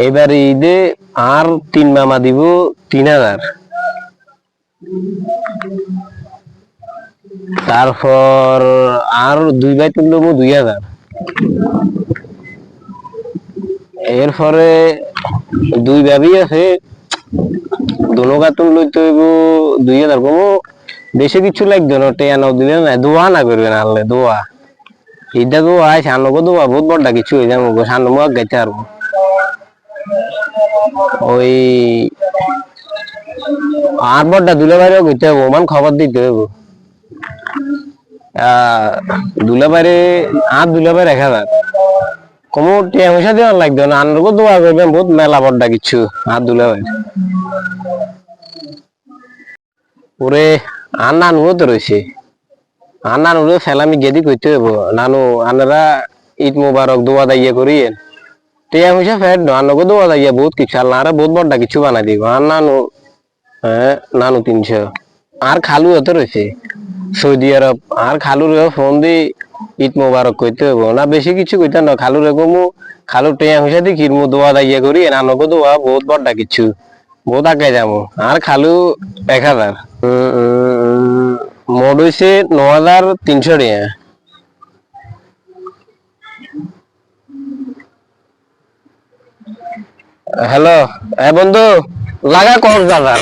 এবার ঈদে আর 3 মামা দিব 3000। তারপর আর 2 ভাই তুলব 2000। এরপরে 2 ভাবি আছে, দোনো কাতুন লইতে হইব 2000 কমো। বেশি কিছু লাগবে না, টেয়া নাও দিলে না, দোয়া না করবেন আনলে দোয়া। ঈদটা দোয়া সান্নগো দোয়া বহুত বড়টা কিছু হয়ে যাবো, সান্ন মুখ গাইতে পারবো। ওই আর বড়টা দুলে বাইরেও গইতে হবো, মান খবর দিতে হইব। দুলে বাইরে আর দুলে বাইরে 1000 কমো, টেয়া পয়সা দেওয়ার লাগবে না, আনগো দোয়া করবেন বহুত মেলা বড়টা কিছু আর দুলে বাইরে। ওরে আর নানুও তো রয়েছে, আর নানুরে ফেলামি গেদি কইতে হইব। নানু আনারা ঈদ মুবারক দোয়া দাইয়া করিয়েন, টিয়া পয়সা ফের নো আনগো দোয়া দাইয়া বহুত কিছু আল্লাহ আরে বহুত বড়টা কিছু বানাই দিব। আর নানু হ্যাঁ নানু 300। আর খালু এত রয়েছে সৌদি আরব, আর খালুরে ফোন দি ঈদ মুবারক কইতে হইব না, বেশি কিছু কইতে না। খালুরে কমু খালু টিয়া পয়সা দি কিরমু দোয়া দাইয়া করি, আনগো দোয়া বহুত বড়টা কিছু বহুত আগে যাবো। আর খালু 1000। মোট হইছে 9300 টাকা। হ্যালো, বন্ধু লাগা কক্সবাজার।